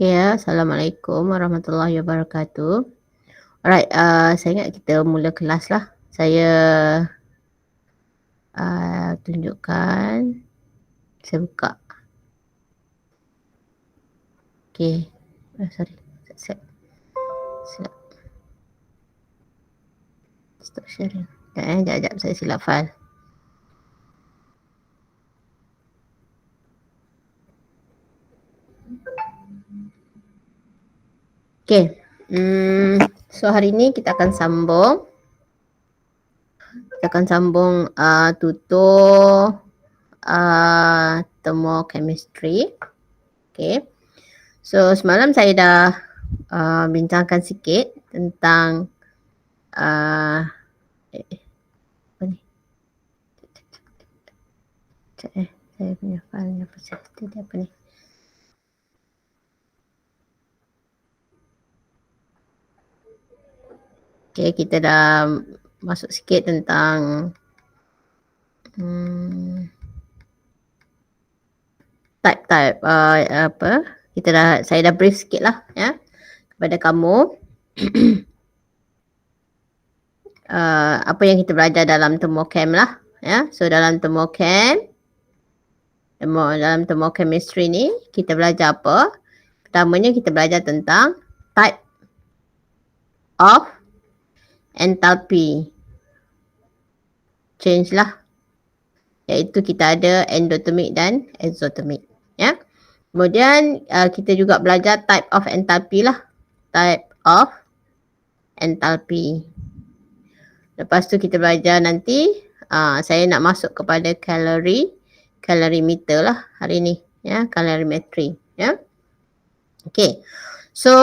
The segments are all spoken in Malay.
Okay, ya. Assalamualaikum warahmatullahi wabarakatuh. Alright, saya ingat kita mula kelas lah. Saya tunjukkan. Saya buka. Okay. Sorry. Silap. Stop sharing. Sekejap. Saya silap file. Okay. So hari ni kita akan sambung. Tutor thermochemistry. Okay. So semalam saya dah bincangkan sikit tentang apa ni? Saya punya file apa sih? Tadi apa ni? Okay, kita dah masuk sikit tentang type apa? Saya dah brief sikit lah ya kepada kamu. Apa yang kita belajar dalam thermochem lah ya. So dalam thermochemistry ni kita belajar apa? Pertamanya kita belajar tentang type of enthalpy change lah, iaitu kita ada endothermic dan exothermic ya. Kemudian kita juga belajar type of enthalpy lah, type of enthalpy. Lepas tu kita belajar nanti saya nak masuk kepada calorimeter lah hari ni ya, calorimetry ya. Okay. So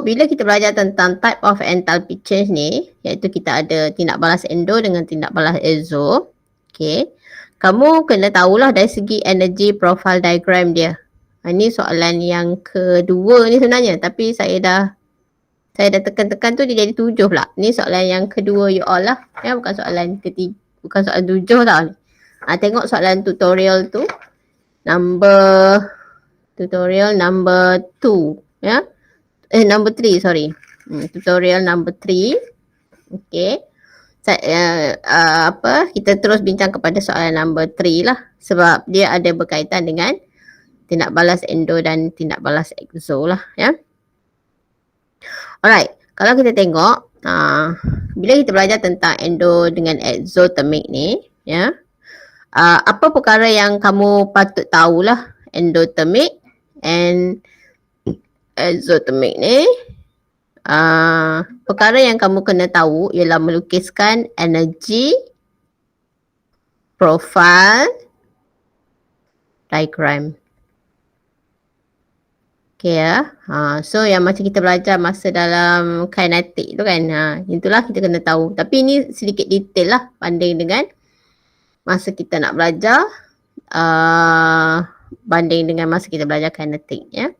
bila kita belajar tentang type of enthalpy change ni, iaitu kita ada tindak balas endo dengan tindak balas exo. Okay. Kamu kena tahulah dari segi energy profile diagram dia. Ini soalan yang kedua ni sebenarnya, tapi saya dah tekan-tekan tu dia jadi 7 pula. Ni soalan yang kedua you all lah. Ya, bukan soalan ketiga, bukan soalan 7 tau. Tengok soalan tutorial tu. Tutorial number 2 ya. Number 3 sorry. Tutorial number 3. Okay. Kita terus bincang kepada soalan number 3 lah. Sebab dia ada berkaitan dengan tindak balas endo dan tindak balas exo lah ya. Alright. Kalau kita tengok bila kita belajar tentang endo dengan exothermic ni ya, apa perkara yang kamu patut tahulah endothermic and exothermic ni. Perkara yang kamu kena tahu ialah melukiskan energy profile diagram. Okay ya. So yang macam kita belajar masa dalam kinetic tu kan. Itulah kita kena tahu. Tapi ini sedikit detail lah banding dengan masa kita nak belajar banding dengan masa kita belajar kinetic ya.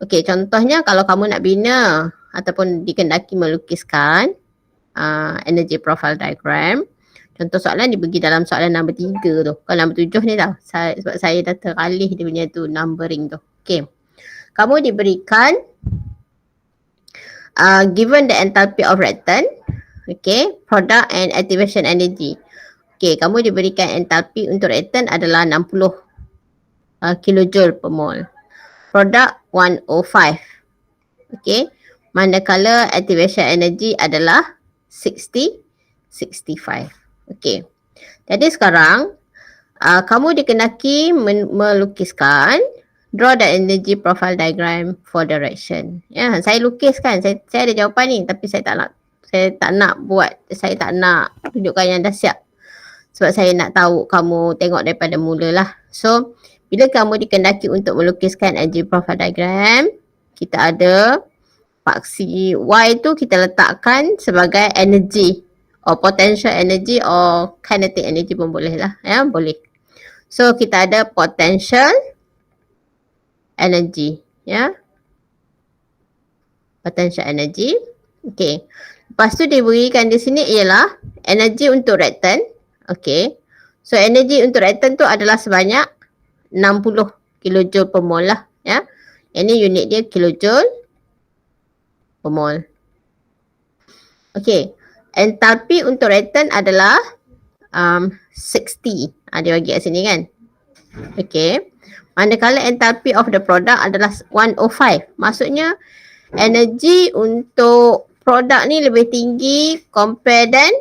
Okay, contohnya kalau kamu nak bina ataupun dikendaki melukiskan energy profile diagram. Contoh soalan dibagi dalam soalan nombor 3 tu. Kalau nombor 7 ni tau. Sebab saya dah teralih dia punya tu numbering tu. Okay. Kamu diberikan given the enthalpy of reactant. Okay. Product and activation energy. Okay. Kamu diberikan enthalpy untuk reactant adalah 60 kilojoule per mole. Product 105. Okay. Manakala activation energy adalah 65. Okay. Jadi sekarang kamu dikenaki melukiskan draw the energy profile diagram for the reaction. Ya, saya lukiskan. Saya ada jawapan ni tapi saya tak nak tunjukkan yang dah siap. Sebab saya nak tahu kamu tengok daripada mula lah. So, bila kamu dikendaki untuk melukiskan energy profile diagram, kita ada paksi Y tu kita letakkan sebagai energy or potential energy or kinetic energy pun boleh lah ya, boleh. So kita ada potential energy ya. Potential energy. Okay. Lepas tu diberikan di sini ialah energy untuk reactant. Okay. So energy untuk reactant tu adalah sebanyak 60 kilojoule per mole lah ya. Ini unit dia kilojoule per mol. Okey. Entalpi untuk return adalah 60. Dia bagi kat sini kan. Okey. Manakala entalpi of the product adalah 105. Maksudnya energi untuk produk ni lebih tinggi compare than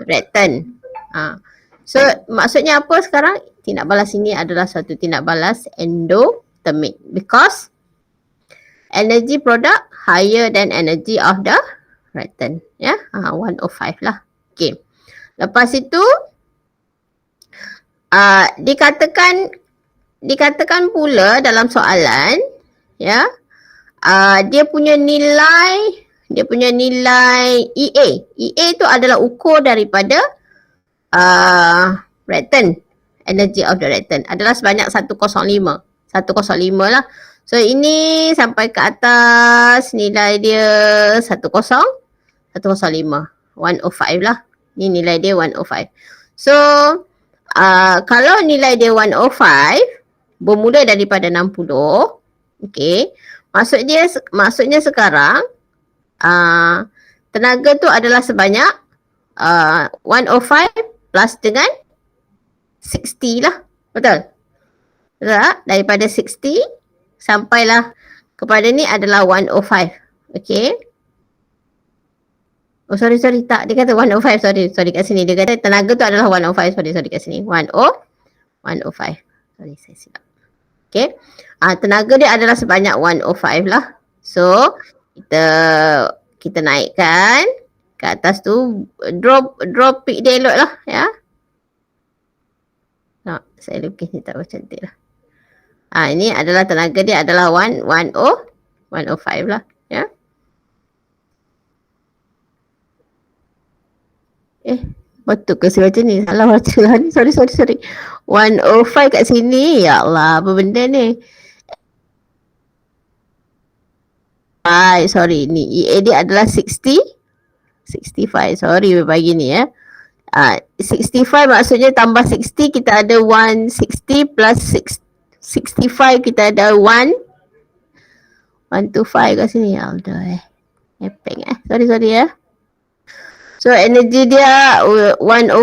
return. So maksudnya apa sekarang? Tindak balas ini adalah satu tindak balas endothermic because energy product higher than energy of the return. Ya, 105 lah. Okay. Lepas itu dikatakan pula dalam soalan, ya, dia punya nilai EA. EA tu adalah ukur daripada return. Energy of the return adalah sebanyak 105. 105 lah. So ini sampai ke atas nilai dia 105. 105 lah. Ni nilai dia 105. So kalau nilai dia 105 bermula daripada 60, okey. Maksudnya sekarang tenaga tu adalah sebanyak 105 plus dengan 60 lah. Betul? Betul tak? Daripada 60 sampailah kepada ni adalah 105. Okay. Oh sorry tak. Dia kata 105. Sorry kat sini. Dia kata tenaga tu adalah 105. Sorry kat sini. 105. Sorry saya silap. Okay. Tenaga dia adalah sebanyak 105 lah. So kita naikkan ke atas tu, drop peak dia elok lah ya. Saya lukis ni tak cantik lah. Ini adalah tenaga dia adalah 105 lah ya. Betul ke saya baca ni? Salah baca lah ni. Sorry. 105 kat sini. Ya Allah, apa benda ni? Sorry, ni EA dia adalah 65. Sorry bagi ni ya. 65 maksudnya tambah 60 kita ada 160 plus 65 kita ada 125 kat sini. Ya Allah Epeng Sorry ya. So energi dia 105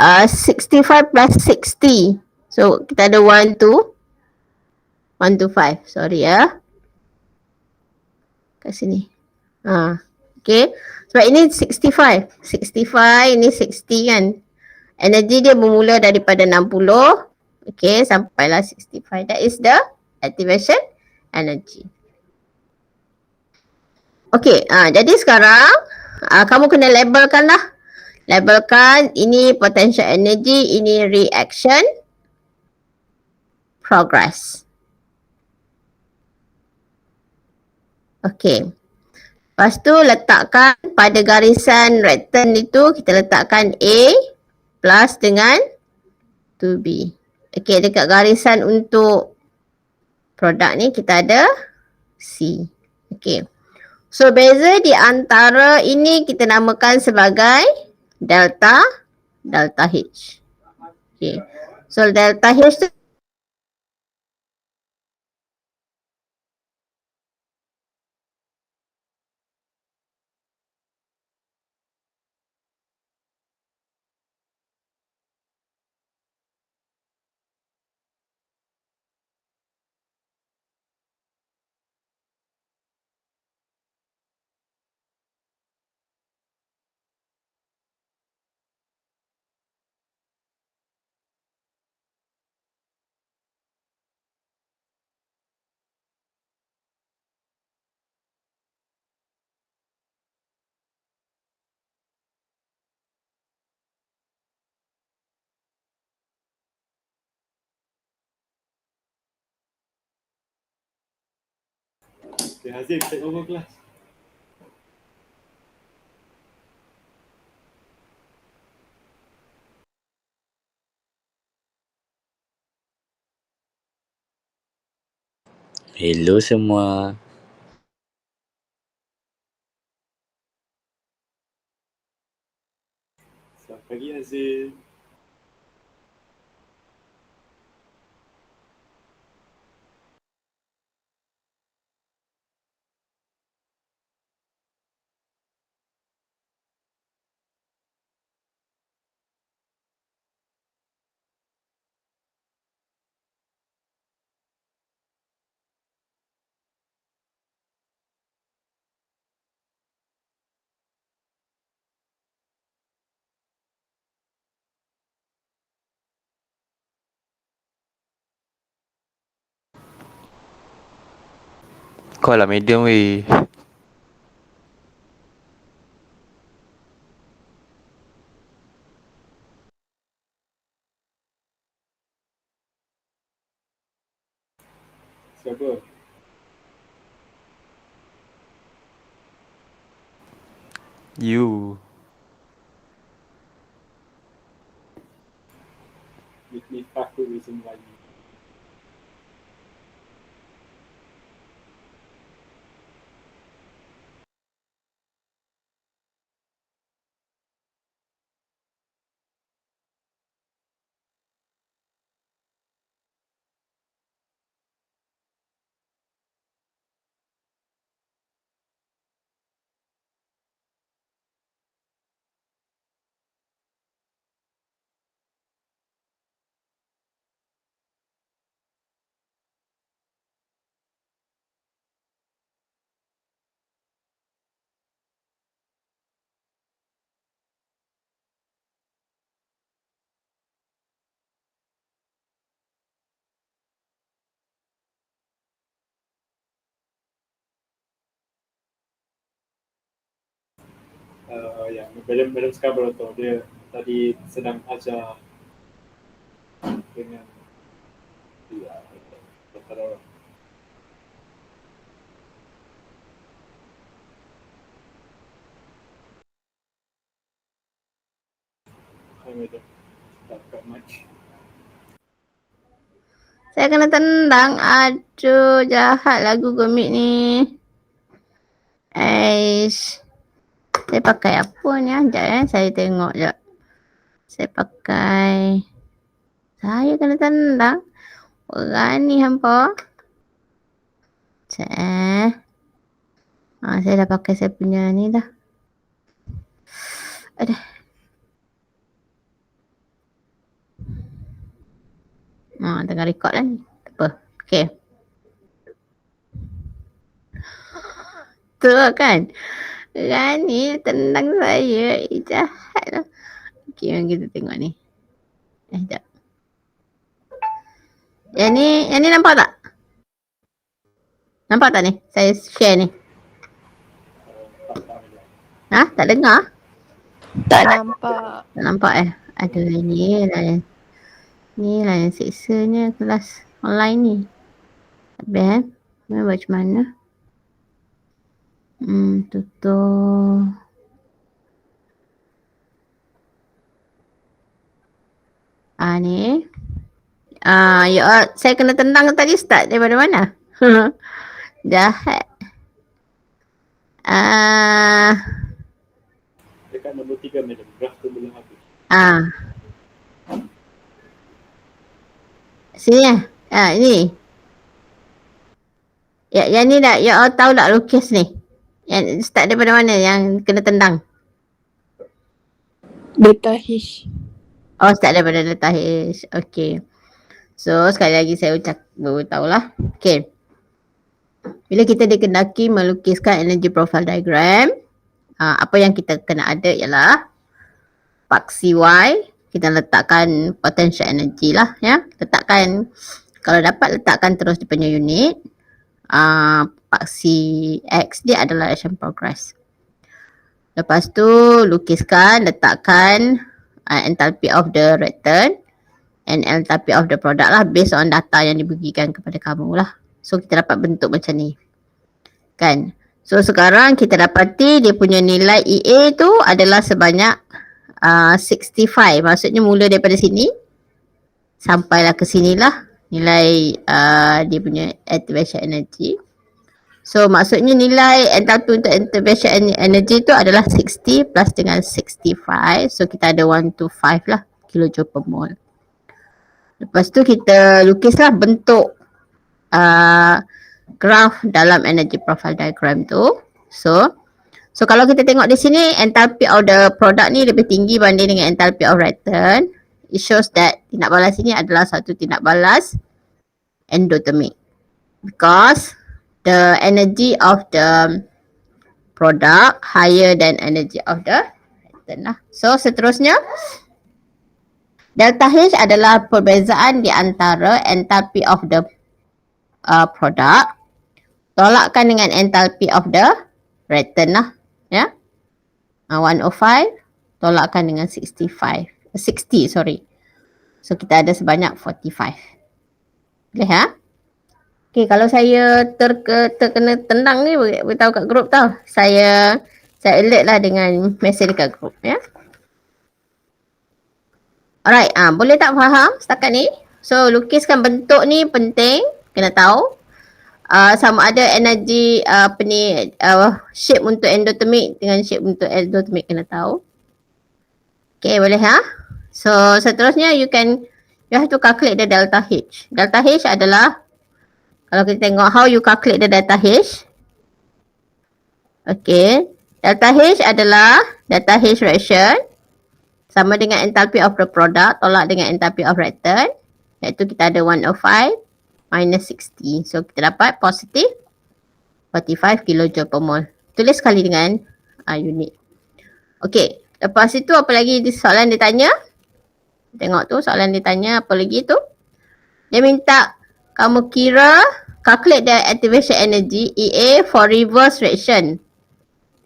65 plus 60. So kita ada 125. Sorry ya. Kat sini. Okay. Sebab ini 65. 65 ini 60 kan. Energi dia bermula daripada 60. Okay. Sampailah 65. That is the activation energy. Okay. Jadi sekarang kamu kena labelkan lah. Labelkan ini potential energy, ini reaction progress. Okay. Lepas tu letakkan pada garisan return itu kita letakkan A plus dengan 2B. Okay, dekat garisan untuk produk ni kita ada C. Okay. So beza di antara ini kita namakan sebagai delta H. Okay. So delta H tu Hazim, take over kelas. Hello semua. Selamat pagi Hazim. Kau lah medium weh. Siapa? You. Ni takut weh semua ni. Ya, Madam Scarborough dia tadi sedang ajar dengan Dr. Aura. Hi Madam, tak kat mic. Saya kena tendang. Aduh, jahat lah Google Meet ni. Aish. Saya pakai apa ni? Sekejap saya tengok sekejap. Saya pakai. Saya kena tendang. Berani hampa. Sekejap saya dah pakai saya punya ni dah. Aduh. Tengah record lah ni. Tak apa. Okay. Tu kan. Berani tendang saya. Jahat lah. Okay, yang kita tengok ni. Sekejap. Yang ni nampak tak? Nampak tak ni? Saya share ni. Tak dengar? Tak nampak. Tak nampak Aduh, ni lah yang seksanya kelas online ni. Habis macam mana? Tutup. Ni. Saya kena tendang tadi start daripada mana? Jahat. Dekat nombor 3 Madam, graf tu belum habis. Sini ini. Yang ni dah, you all tahu tak lukis ni? Yang start daripada mana yang kena tendang? Data hash. Oh, start daripada data hash. Okay. So, sekali lagi saya beritahu lah. Okay. Bila kita dikendaki melukiskan energy profile diagram, apa yang kita kena ada ialah paksi Y, kita letakkan potential energy lah ya. Letakkan, kalau dapat letakkan terus di punya unit. Paksi X dia adalah action progress. Lepas tu lukiskan, letakkan enthalpy of the return and enthalpy of the product lah based on data yang diberikan kepada kamu lah. So kita dapat bentuk macam ni. Kan? So sekarang kita dapati dia punya nilai EA tu adalah sebanyak 65. Maksudnya mula daripada sini sampailah ke sinilah nilai dia punya activation energy. So maksudnya nilai enthalpy untuk activation energy tu adalah 60 plus dengan 65. So kita ada 125 lah kilojoule per mole. Lepas tu kita lukislah bentuk graph dalam energy profile diagram tu. So kalau kita tengok di sini enthalpy of the product ni lebih tinggi banding dengan enthalpy of return. It shows that tindak balas ini adalah satu tindak balas endothermic. Because the energy of the product higher than energy of the return lah. So seterusnya delta H adalah perbezaan di antara enthalpy of the product tolakkan dengan enthalpy of the reactant lah. Ya. 105 tolakkan dengan 60 sorry. So kita ada sebanyak 45. Boleh ha? Okay, kalau saya terkena tendang ni beritahu kat grup tau. Saya alert lah dengan mesej dekat grup ya. Alright, boleh tak faham setakat ni? So lukiskan bentuk ni penting, kena tahu. Sama ada energi shape untuk endothermic dengan shape untuk endothermic kena tahu. Okay, boleh ha? So seterusnya you have to calculate the delta H. Delta H adalah, kalau kita tengok how you calculate the delta H. Okay, delta H adalah delta H reaction sama dengan enthalpy of the product tolak dengan enthalpy of reactant, iaitu kita ada 105 minus 60. So kita dapat positif 45 kJ per mol. Tulis sekali dengan unit. Okay, lepas itu apa lagi soalan dia tanya? Tengok tu soalan dia tanya apa lagi tu. Dia minta kamu calculate the activation energy EA for reverse reaction.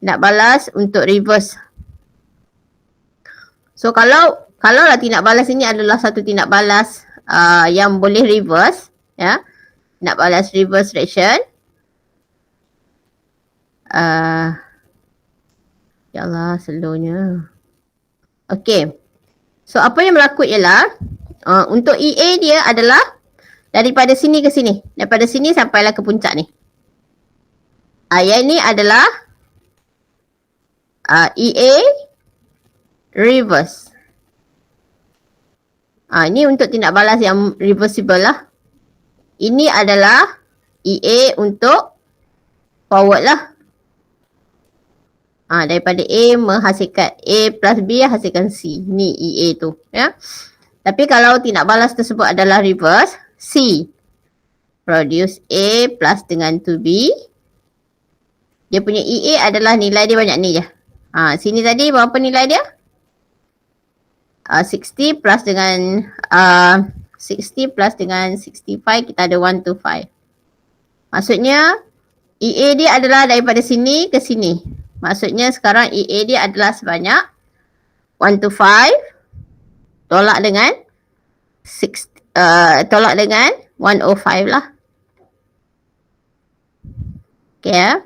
Nak balas untuk reverse. So kalau lah tindak balas ini adalah satu tindak balas yang boleh reverse, ya. Nak balas reverse reaction. Ya Allah, slownya. Okay. So apa yang berlaku ialah untuk EA dia adalah daripada sini ke sini. Daripada sini sampailah ke puncak ni. Yang ni adalah EA reverse. Ini untuk tindak balas yang reversible lah. Ini adalah EA untuk forward lah. Daripada A menghasilkan A plus B hasilkan C. Ni EA tu. Ya. Tapi kalau tindak balas tersebut adalah reverse, C produce A plus dengan 2B. Dia punya EA adalah nilai dia banyak ni je. Sini tadi berapa nilai dia? 60 plus dengan 60 plus dengan 65 kita ada 125. Maksudnya EA dia adalah daripada sini ke sini. Maksudnya sekarang EA dia adalah sebanyak 125 tolak dengan 105 lah. Okay ya.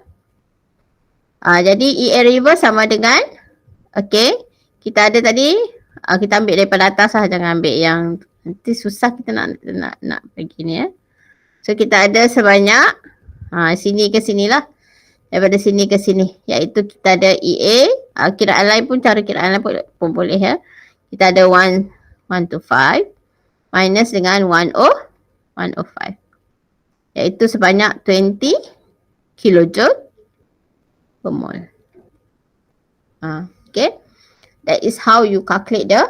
Jadi EA reverse sama dengan, okay, kita ada tadi, kita ambil daripada atas lah, jangan ambil yang nanti susah kita nak pergi ni ya. So kita ada sebanyak sini ke sini lah, daripada sini ke sini, iaitu kita ada EA, kiraan lain pun, cara kiraan lain pun boleh ya. Kita ada 125 minus dengan 105, iaitu sebanyak 20 kilojoule per mol. Okay, that is how you calculate the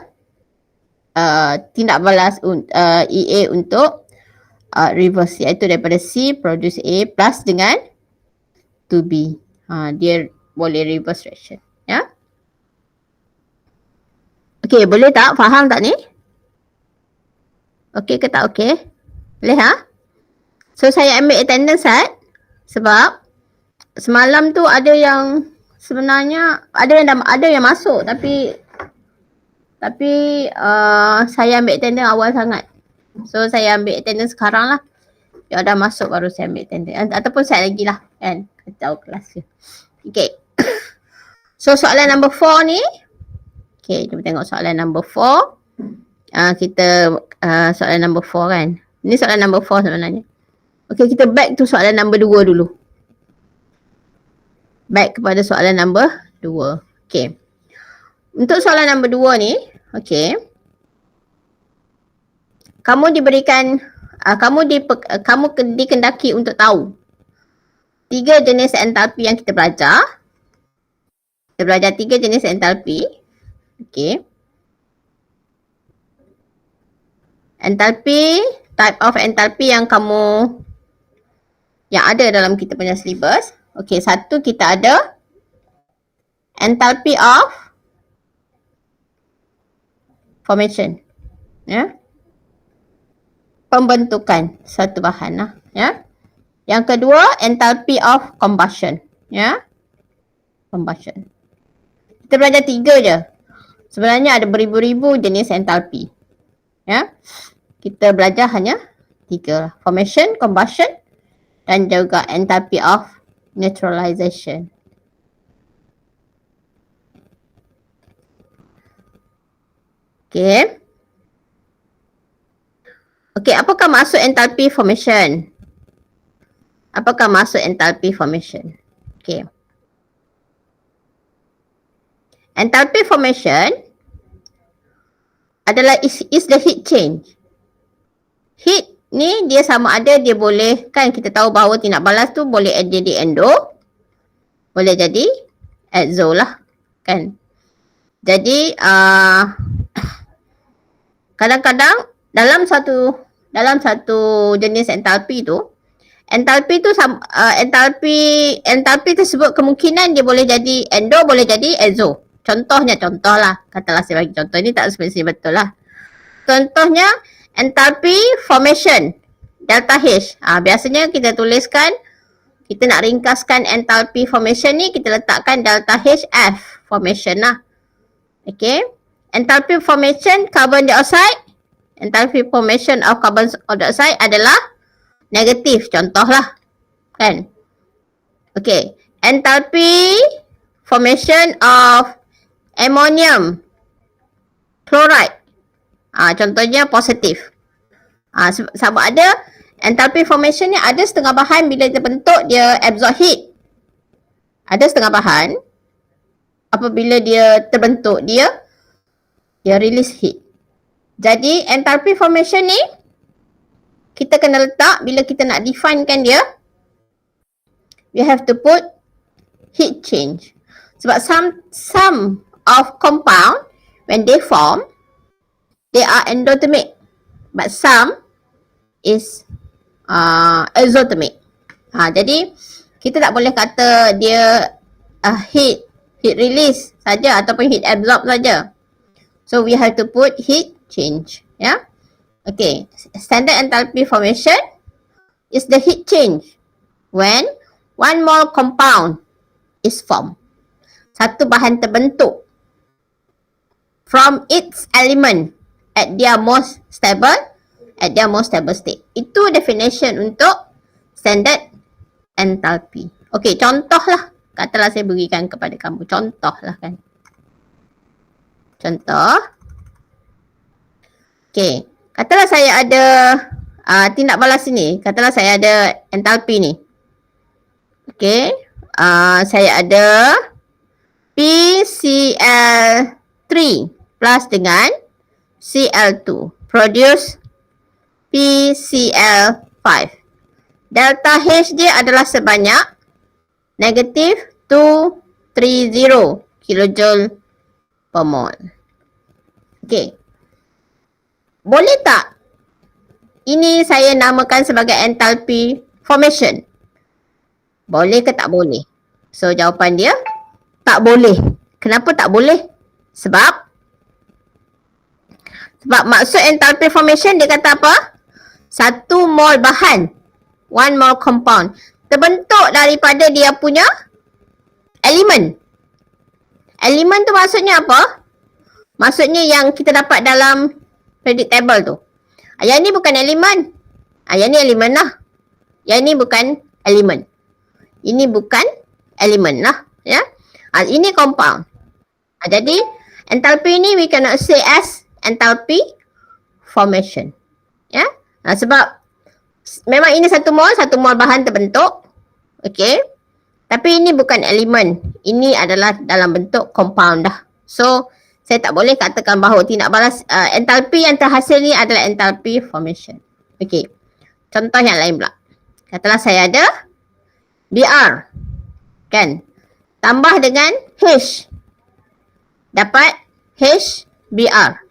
tindak balas EA untuk reverse, iaitu daripada C produce A plus dengan 2B. Dia boleh reverse reaction ya. Okay, boleh tak? Faham tak ni? Okay ke tak okay? Boleh ha? So saya ambil attendance sebab semalam tu ada yang sebenarnya ada yang masuk tapi saya ambil attendance awal sangat. So saya ambil attendance sekarang lah. Yang dah masuk baru saya ambil attendance. Ataupun saya lagi lah kan. Kacau kelas dia. Okay. So soalan number 4 ni. Okay, kita tengok soalan number 4. Kita soalan number 4 kan. Ini soalan number 4 sebenarnya. Okay, kita back to soalan number 2 dulu. Back kepada soalan number 2. Okay. Untuk soalan number 2 ni, okay. Kamu diberikan, kamu dikendaki untuk tahu 3 jenis entalpi yang kita belajar. Kita belajar 3 jenis entalpi. Okay. Entalpi, type of entalpi yang ada dalam kita punya syllabus. Okay, satu kita ada enthalpy of formation. Ya. Pembentukan satu bahan lah. Ya. Yang kedua, enthalpy of combustion. Ya. Combustion. Kita belajar 3 je. Sebenarnya ada beribu-ribu jenis enthalpy. Ya. Kita belajar hanya 3. Formation, combustion dan juga enthalpy of neutralization. Okay. Okay, apakah maksud enthalpy formation? Apakah maksud enthalpy formation? Okay. Enthalpy formation adalah is the heat change. Heat ni dia sama ada dia boleh, kan kita tahu bahawa tindak balas tu boleh jadi endo, boleh jadi exo lah, kan. Jadi kadang-kadang dalam satu jenis enthalpy tu enthalpy tersebut kemungkinan dia boleh jadi endo, boleh jadi exo. Contohlah, katalah saya bagi contoh, ini tak spesifik betul lah. Contohnya enthalpy formation delta H. Biasanya kita tuliskan, kita nak ringkaskan enthalpy formation ni, kita letakkan delta HF formation lah. Okay. Enthalpy formation carbon dioxide, enthalpy formation of carbon dioxide adalah negatif, contohlah, kan. Okay. Enthalpy formation of ammonium chloride, contohnya positif. Sama ada enthalpy formation ni, ada setengah bahan bila terbentuk dia absorb heat. Ada setengah bahan apabila dia terbentuk dia release heat. Jadi enthalpy formation ni kita kena letak, bila kita nak definekan dia, we have to put heat change. Sebab some of compound when they form, they are endothermic, but some is exothermic. Jadi kita tak boleh kata dia heat release saja ataupun heat absorb saja. So we have to put heat change. Yeah. Okay. Standard enthalpy formation is the heat change when one mole compound is formed. Satu bahan terbentuk from its element at their most stable state. Itu definition untuk standard enthalpy. Okay, contohlah. Katalah saya berikan kepada kamu. Contohlah, kan. Contoh. Okay. Katalah saya ada tindak balas ini. Katalah saya ada enthalpy ni. Okay. Saya ada PCl3 plus dengan Cl2. Produce PCl5. Delta H dia adalah sebanyak negatif 230 kilojoule per mol. Okay. Boleh tak ini saya namakan sebagai enthalpy formation? Boleh ke tak boleh? So jawapan dia tak boleh. Kenapa tak boleh? Sebab maksud enthalpy formation dia kata apa? Satu mol bahan, one mol compound, terbentuk daripada dia punya elemen. Elemen tu maksudnya apa? Maksudnya yang kita dapat dalam periodic table tu. Yang ni bukan elemen. Yang ni elemen lah. Yang ni bukan elemen. Ini bukan elemen lah. Ya. Ini compound. Jadi enthalpy ni we cannot say as enthalpy formation. Ya. Sebab memang ini satu mol bahan terbentuk. Okey. Tapi ini bukan elemen. Ini adalah dalam bentuk compound dah. So saya tak boleh katakan bahawa tindak balas enthalpy yang terhasil ni adalah enthalpy formation. Okey. Contoh yang lain pula. Katalah saya ada Br. Kan? Tambah dengan H. Dapat HBr.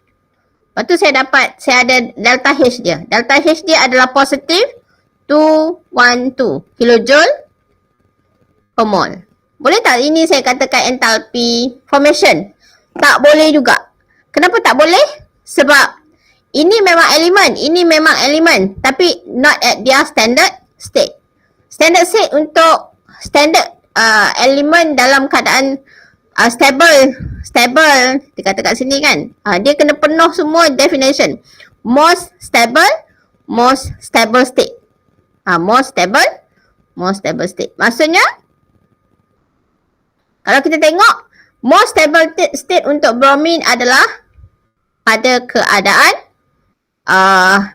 Lepas tu saya ada delta H dia. Delta H dia adalah positif 212 kilojoule per mol. Boleh tak ini saya katakan enthalpy formation? Tak boleh juga. Kenapa tak boleh? Sebab ini memang elemen, ini memang elemen, tapi not at their standard state. Standard state untuk standard elemen dalam keadaan stable dia kata kat sini kan. Dia kena penuh semua definition. Most stable state. Most stable state. Maksudnya kalau kita tengok most stable state untuk bromine adalah pada keadaan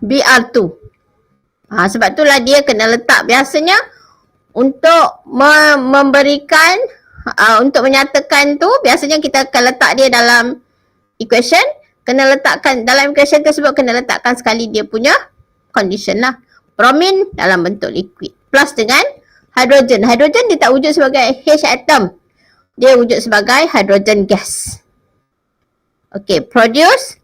Br2. Sebab itulah dia kena letak biasanya untuk memberikan untuk menyatakan tu biasanya kita akan letak dia dalam equation. Kena letakkan dalam equation tersebut, kena letakkan sekali dia punya condition lah. Bromine dalam bentuk liquid plus dengan hidrogen. Hidrogen dia tak wujud sebagai H atom, dia wujud sebagai hydrogen gas. Okay, produce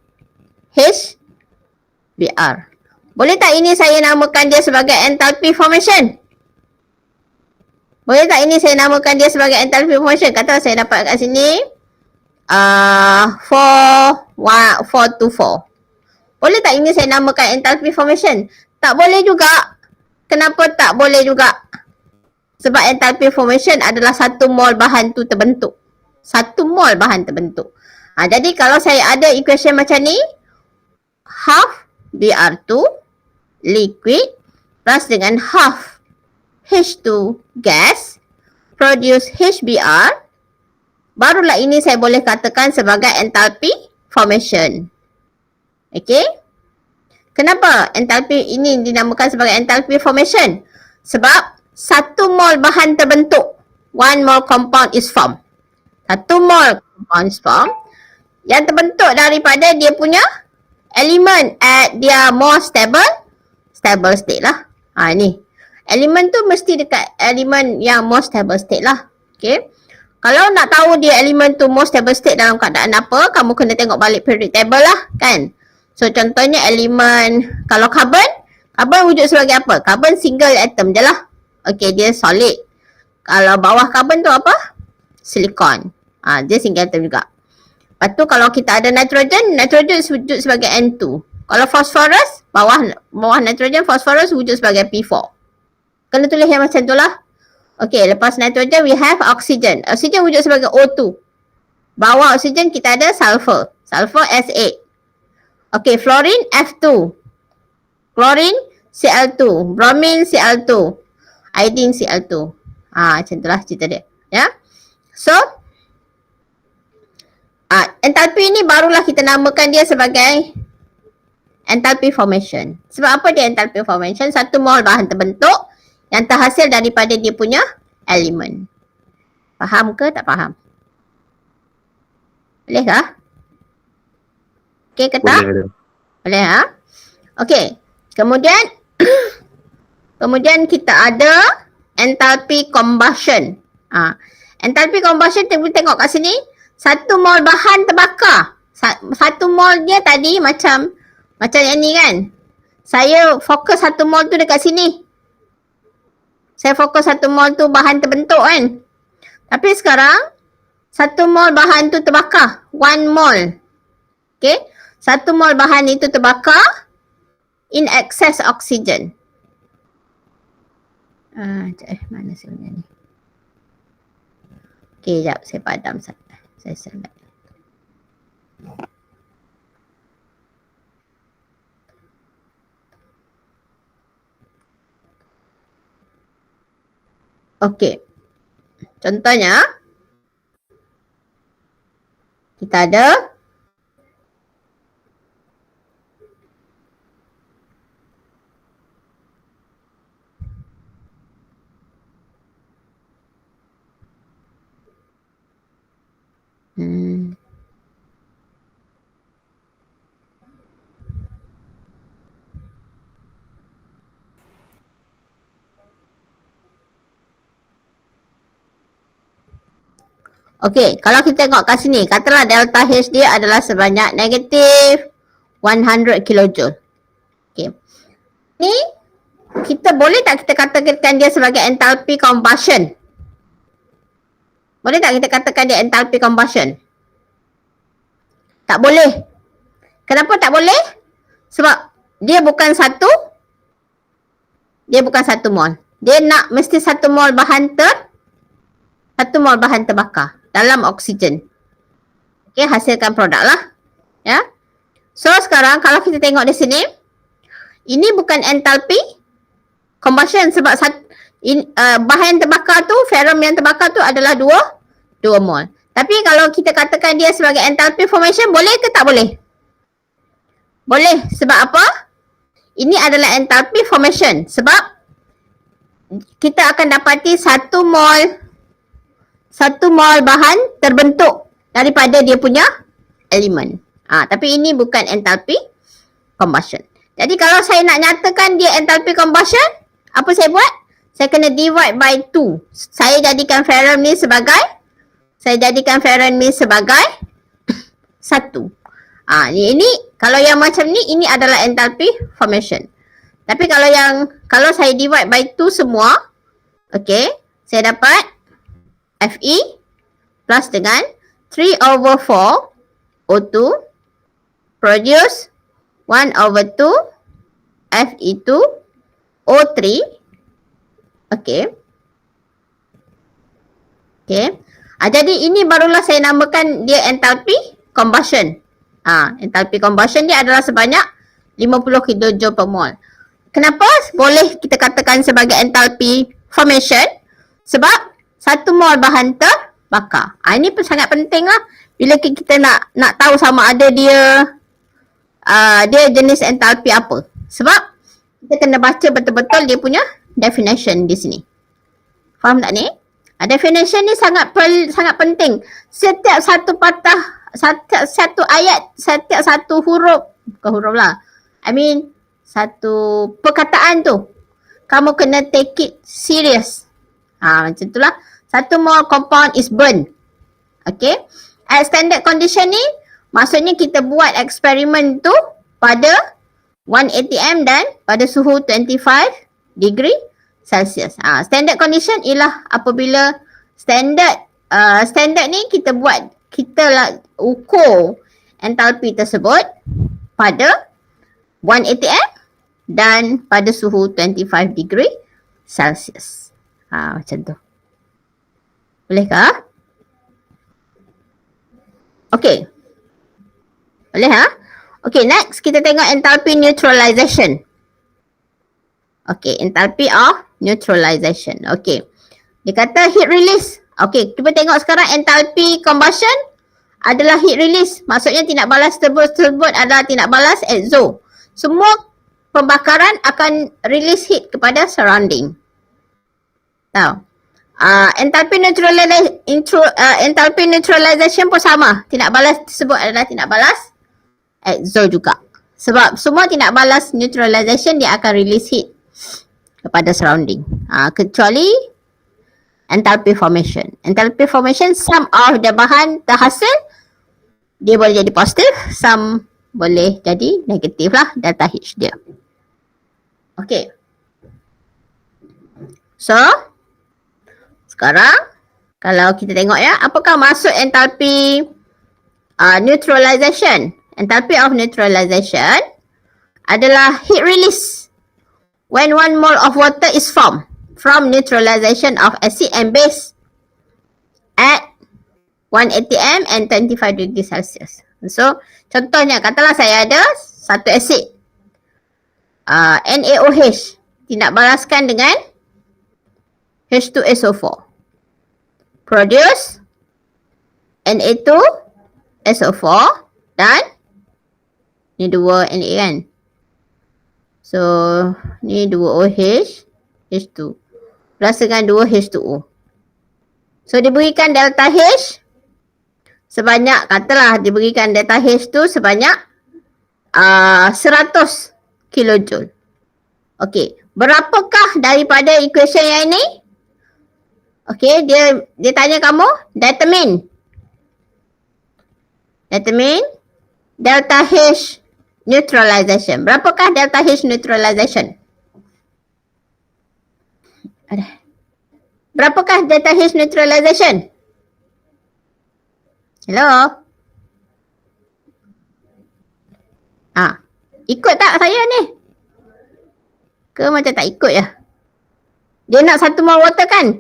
HBr. Boleh tak ini saya namakan dia sebagai enthalpy formation? Boleh tak ini saya namakan dia sebagai enthalpy formation? Kata saya dapat kat sini 424. Boleh tak ini saya namakan enthalpy formation? Tak boleh juga. Kenapa tak boleh juga? Sebab enthalpy formation adalah 1 mol bahan tu terbentuk. 1 mol bahan terbentuk. Jadi kalau saya ada equation macam ni, half Br2 liquid plus dengan half H2 gas produce HBr, barulah ini saya boleh katakan sebagai enthalpy formation. Okay? Kenapa enthalpy ini dinamakan sebagai enthalpy formation? Sebab 1 mol bahan terbentuk, 1 mol compound is formed. 1 mol compound is formed yang terbentuk daripada dia punya elemen at dia more stable state lah. Ni. Elemen tu mesti dekat elemen yang more stable state lah. Okay. Kalau nak tahu dia elemen tu more stable state dalam keadaan apa, kamu kena tengok balik periodic table lah kan. So contohnya elemen, kalau carbon wujud sebagai apa? Carbon single atom je lah. Okay, dia solid. Kalau bawah carbon tu apa? Silikon. Dia single atom juga. Lepas tu kalau kita ada nitrogen wujud sebagai N2. Kalau phosphorus, bawah nitrogen, phosphorus wujud sebagai P4. Kena tulis yang macam tu lah. Okay, lepas nitrogen we have oxygen. Oxygen wujud sebagai O2. Bawah oxygen kita ada sulfur. Sulfur S8. Okay, fluorine F2. Chlorine Cl2. Bromine Cl2. Iodine Cl2. Macam tu lah cerita dia. Ya. So, enthalpy ni barulah kita namakan dia sebagai enthalpy formation. Sebab apa dia enthalpy formation? 1 mol bahan terbentuk yang terhasil daripada dia punya elemen. Faham ke tak faham? Boleh kah? Okey ke tak? Boleh ha? Okey. Kemudian kita ada enthalpy combustion. Enthalpy combustion tengok kat sini. 1 mol bahan terbakar. 1 mol dia tadi macam yang ni kan. Saya fokus 1 mol tu dekat sini. Saya fokus 1 mol tu bahan terbentuk kan. Tapi sekarang 1 mol bahan tu terbakar. 1 mol. Okay. 1 mol bahan itu terbakar in excess oxygen. Mana sebenarnya ni? Okay, sekejap. Saya padam. Saya select. Okey. Contohnya kita ada okey, kalau kita tengok kat sini, katalah delta H dia adalah sebanyak negatif 100 kilojoule. Okey. Ni kita boleh tak kita katakan dia sebagai enthalpy combustion? Boleh tak kita katakan dia enthalpy combustion? Tak boleh. Kenapa tak boleh? Sebab dia bukan satu mol. Dia nak mesti 1 mol bahan terbakar dalam oksigen. Okay, hasilkan produk lah. Ya. So sekarang kalau kita tengok di sini, ini bukan entalpi combustion sebab bahan terbakar tu, ferrum yang terbakar tu adalah 2 mol. Tapi kalau kita katakan dia sebagai entalpi formation, boleh ke tak boleh? Boleh. Sebab apa? Ini adalah entalpi formation. Sebab kita akan dapati 1 mol bahan terbentuk daripada dia punya elemen. Tapi ini bukan entalpi combustion. Jadi kalau saya nak nyatakan dia entalpi combustion, apa saya buat? Saya kena divide by 2. Saya jadikan ferrum ni sebagai 1. Ini kalau yang macam ni, ini adalah entalpi formation. Tapi kalau saya divide by 2 semua, okay, saya dapat Fe plus dengan 3/4 O2 produce 1/2 Fe2 O3. Okay. Jadi ini barulah saya namakan dia entalpi combustion. Entalpi combustion dia adalah sebanyak 50 kJ per mol. Kenapa boleh kita katakan sebagai entalpi formation? Sebab 1 mol bahan terbakar. Ini pun sangat penting lah bila kita nak tahu sama ada dia jenis entalpi apa. Sebab kita kena baca betul-betul dia punya definition di sini. Faham tak ni? Definition ni sangat penting. Setiap satu patah, setiap satu ayat, setiap satu huruf, bukan huruf lah, satu perkataan tu, kamu kena take it serious. Macam tu lah. 1 mol compound is burn. Okay. At standard condition ni, maksudnya kita buat eksperimen tu pada 180 dan pada suhu 25 degree Celsius. Standard condition ialah apabila standard ni kita ukur entalpi tersebut pada 180 dan pada suhu 25 degree Celsius. Macam tu. Bolehkah? Okay. Boleh Okay, next kita tengok entalpi neutralization. Okay, enthalpy of neutralization. Okay. Dia kata heat release. Okay, cuba tengok sekarang enthalpy combustion adalah heat release. Maksudnya tindak balas tersebut adalah tindak balas exo. Semua pembakaran akan release heat kepada surrounding. Tahu? Enthalpy neutralization pun sama. Tindak balas tersebut adalah tindak balas exo juga. Sebab semua tindak balas neutralization dia akan release heat kepada surrounding. Kecuali enthalpy formation. Enthalpy formation, some of the bahan terhasil dia boleh jadi positif, some boleh jadi negatif lah delta H dia. Okay. So, sekarang kalau kita tengok ya, apakah maksud enthalpy neutralization? Enthalpy of neutralization adalah heat release when 1 mole of water is formed from neutralization of acid and base at 180 m and 25 degrees Celsius. So, contohnya katalah saya ada satu asid NaOH tindak balaskan dengan H2SO4 produce Na2SO4 dan ni 2 Na kan. So, ni 2 OH, H2 plus dengan 2 H2O. So, diberikan delta H sebanyak, katalah diberikan delta H tu sebanyak 100 kilojoule. Okey, berapakah daripada equation yang ini? Okey, dia tanya kamu, determine delta H neutralization. Berapakah delta H neutralization? Berapakah delta H neutralization? Hello? Ikut tak saya ni? Ke macam tak ikut ya? Dia nak 1 mol water kan?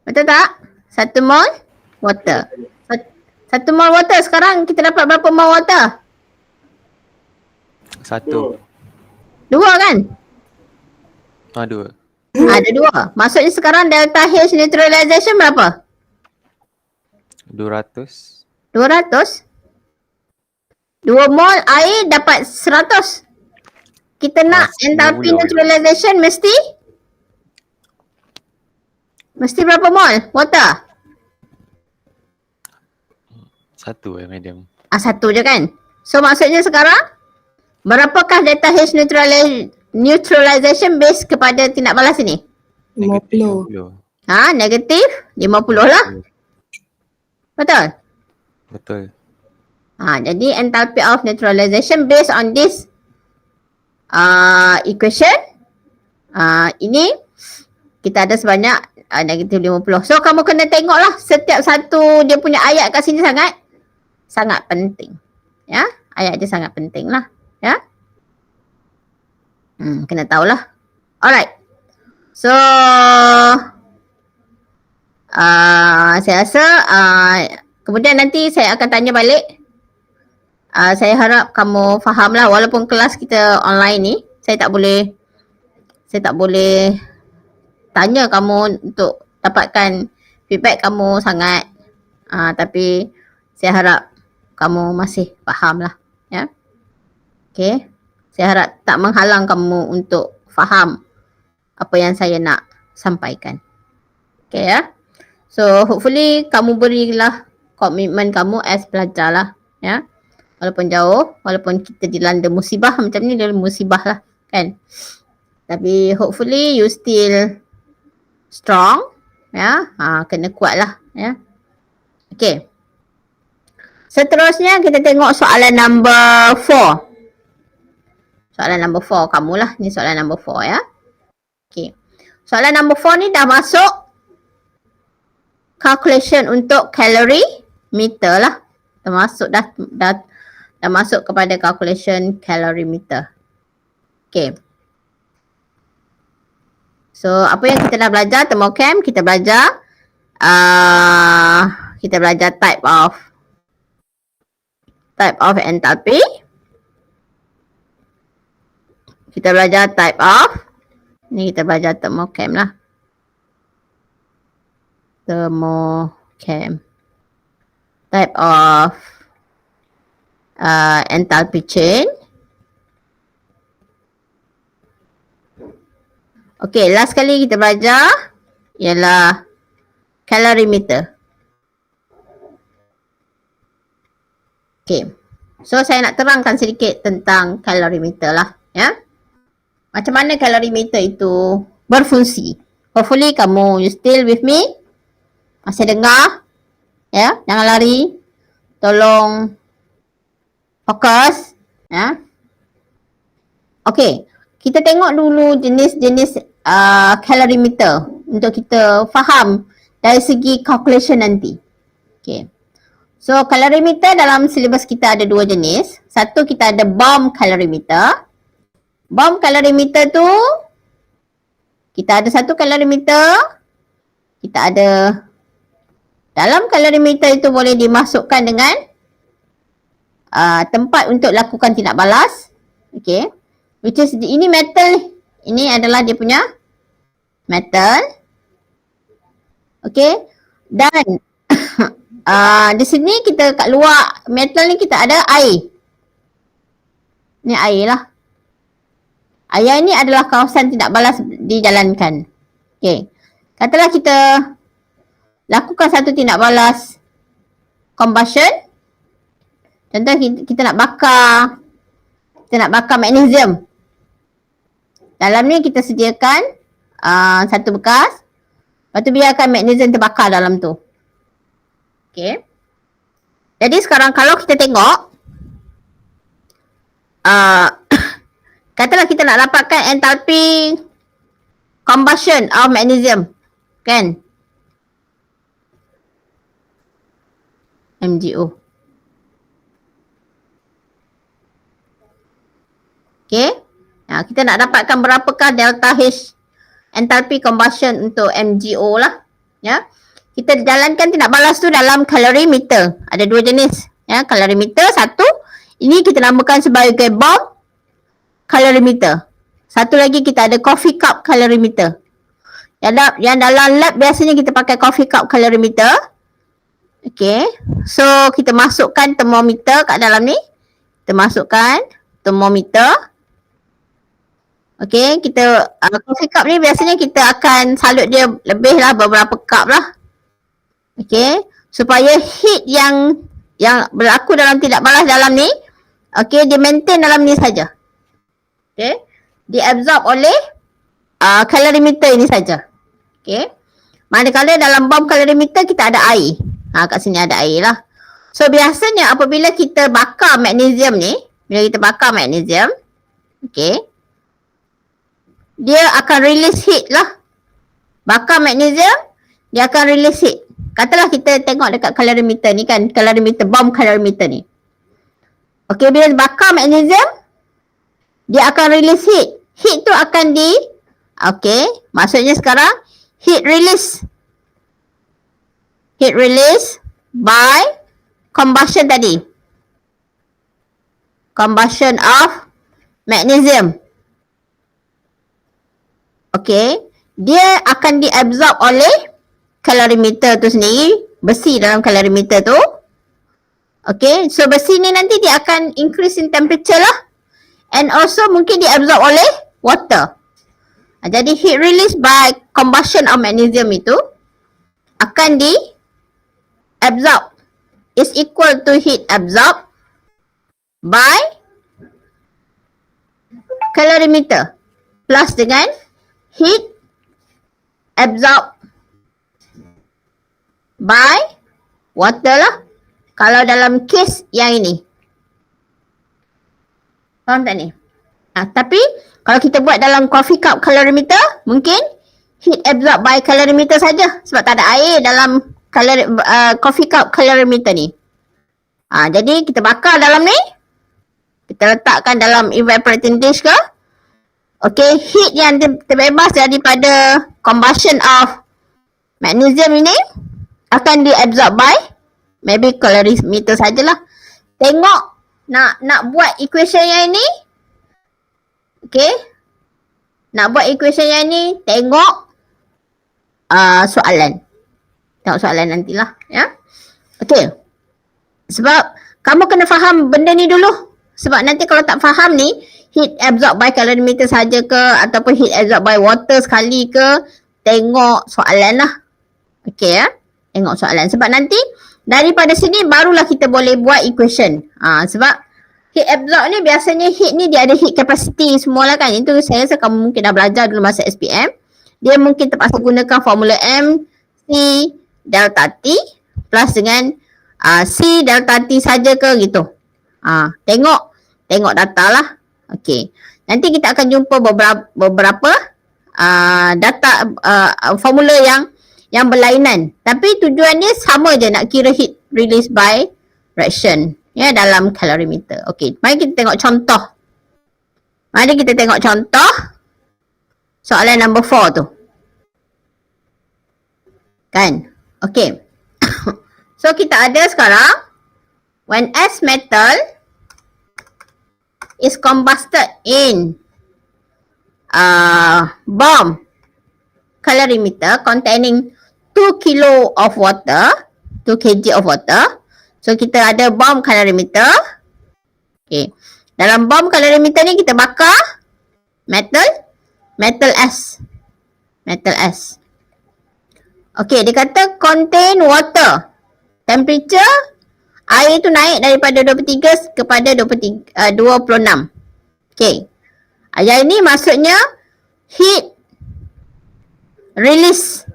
Betul tak? 1 mol water. 1 mol water sekarang kita dapat berapa mol water? 1. 2 kan? 2. Ada 2. Maksudnya sekarang delta H neutralization berapa? 200. 200. 2 mol air dapat 100. Kita nak enthalpy 10 neutralization mesti berapa mol water? 1 madam. 1 je kan? So maksudnya sekarang berapakah delta H neutralization base kepada tindak balas ini? 50. Negatif 50 lah. Betul? Betul. Jadi enthalpy of neutralization based on this equation ini kita ada sebanyak negatif 50. So kamu kena tengok lah setiap satu dia punya ayat kat sini sangat penting. Ya, ayat dia sangat penting lah. Ya. Kena tahulah. Alright. So saya rasa kemudian nanti saya akan tanya balik. Saya harap kamu faham lah, walaupun kelas kita online ni saya tak boleh tanya kamu untuk dapatkan feedback kamu sangat, tapi saya harap kamu masih faham lah, ya. Okay, saya harap tak menghalang kamu untuk faham apa yang saya nak sampaikan. Okay, ya. So hopefully kamu berilah komitmen kamu as pelajar lah, ya. Walaupun jauh, walaupun kita dilanda musibah macam ni, dia musibah lah kan. Tapi hopefully you still strong, ya. Kena kuat lah, ya. Okay. Seterusnya kita tengok soalan number 4. Soalan number 4 kamulah, ni soalan number 4 ya. Okay. Soalan number 4 ni dah masuk calculation untuk calorimeter lah. Termasuk dah masuk kepada calculation calorimeter. Okay. So apa yang kita dah belajar thermochem, kita belajar type of enthalpy. Kita belajar type of, ni kita belajar thermochem lah. Thermochem. Type of enthalpy chain. Okay, last kali kita belajar ialah calorimeter. Okay, so saya nak terangkan sedikit tentang calorimeter lah, ya. Macam mana calorimeter itu berfungsi. Hopefully kamu you still with me, masih dengar, ya. Jangan lari, tolong fokus, ya. Okay, kita tengok dulu jenis-jenis calorimeter untuk kita faham dari segi calculation nanti. Okay. So calorimeter dalam silibus kita ada 2 jenis. Satu kita ada bomb calorimeter. Bomb calorimeter tu kita ada satu calorimeter. Kita ada dalam calorimeter itu boleh dimasukkan dengan tempat untuk lakukan tindak balas. Okay. Which is ini metal. Ini adalah dia punya metal. Okay. Dan di sini kita kat luar metal ni kita ada air. Ni air lah. Air ni adalah kawasan tindak balas dijalankan. Okay. Katalah kita lakukan satu tindak balas combustion. Contoh kita nak bakar magnesium. Dalam ni kita sediakan satu bekas. Lepas tu biarkan magnesium terbakar dalam tu. Okay. Jadi sekarang kalau kita tengok katalah kita nak dapatkan enthalpy combustion of magnesium, kan? MgO. Okay. Kita nak dapatkan berapakah delta H enthalpy combustion untuk MgO lah. Ya. Kita jalankan tindak balas tu dalam calorimeter. Ada dua jenis. Ya, calorimeter satu. Ini kita namakan sebagai bomb calorimeter. Satu lagi kita ada coffee cup calorimeter. Yang dalam lab biasanya kita pakai coffee cup calorimeter. Okay. So kita masukkan termometer kat dalam ni. Kita masukkan termometer. Okay, kita coffee cup ni biasanya kita akan salut dia lebih lah, beberapa cup lah. Okay, supaya heat yang berlaku dalam tindak balas dalam ni, okay, dia maintain dalam ni saja. Okay, diabsorb oleh calorimeter ini saja. Okay, manakala dalam bomb calorimeter kita ada air. Kat sini ada air lah. So biasanya apabila kita bakar magnesium ni, bila kita bakar magnesium, okay, dia akan release heat lah. Bakar magnesium, dia akan release heat. Katalah kita tengok dekat calorimeter ni kan, calorimeter, bomb calorimeter ni. Okay, bila bakar magnesium, dia akan release heat. Heat tu akan okay, maksudnya sekarang heat release. Heat release by combustion tadi. Combustion of magnesium. Okay, dia akan diabsorb oleh calorimeter tu sendiri, besi dalam calorimeter tu. Okay, so besi ni nanti dia akan increase in temperature lah. And also mungkin diabsorb oleh water. Jadi heat release by combustion of magnesium itu akan absorb, is equal to heat absorb by calorimeter plus dengan heat absorb by water lah. Kalau dalam case yang ini. Faham tak ni? Tapi kalau kita buat dalam coffee cup calorimeter, mungkin heat absorb by calorimeter saja. Sebab tak ada air dalam coffee cup calorimeter ni. Jadi kita bakar dalam ni. Kita letakkan dalam evaporating dish ke. Okay, heat yang terbebas daripada combustion of magnesium ini akan diabsorb by maybe calorimeter sajalah. Tengok nak buat equation yang ini. Okay. Nak buat equation yang ini, tengok soalan. Tengok soalan nantilah. Ya. Okay. Sebab kamu kena faham benda ni dulu. Sebab nanti kalau tak faham ni, heat absorb by calorimeter saja ke ataupun heat absorb by water sekali ke, tengok soalan lah. Okay ya. Tengok soalan. Sebab nanti daripada sini barulah kita boleh buat equation. Sebab heat absorb ni biasanya heat ni dia ada heat capacity semualah kan. Itu saya rasa kamu mungkin dah belajar dulu masa SPM. Dia mungkin terpaksa gunakan formula M, C, delta T plus dengan C delta T saja ke gitu. Tengok data lah. Okay. Nanti kita akan jumpa beberapa data formula yang berlainan. Tapi tujuan dia sama je, nak kira heat release by reaction ya dalam calorimeter. Okey, mari kita tengok contoh. Mari kita tengok contoh soalan number 4 tu. Kan? Okey. So kita ada sekarang when S metal is combusted in bomb calorimeter containing 2 kilo of water, 2 kg of water. So kita ada bomb calorimeter. Okay. Dalam bomb calorimeter ni kita bakar metal S. Metal S. Okay, dia kata contain water. Temperature air tu naik daripada 23 kepada 26. Okay. Yang ini maksudnya heat release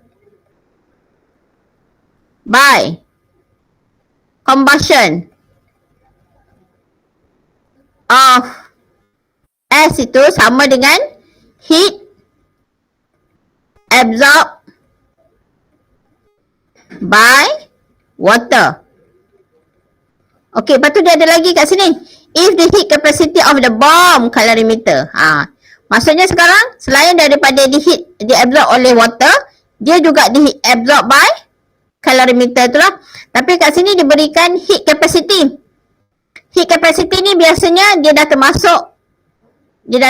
by combustion of S itu sama dengan heat absorb by water. Okey, lepas tu dia ada lagi kat sini. If the heat capacity of the bomb calorimeter. Maksudnya sekarang selain daripada diabsorb oleh water, dia juga diabsorb by calorimeter tu lah. Tapi kat sini diberikan heat capacity. Heat capacity ni biasanya dia dah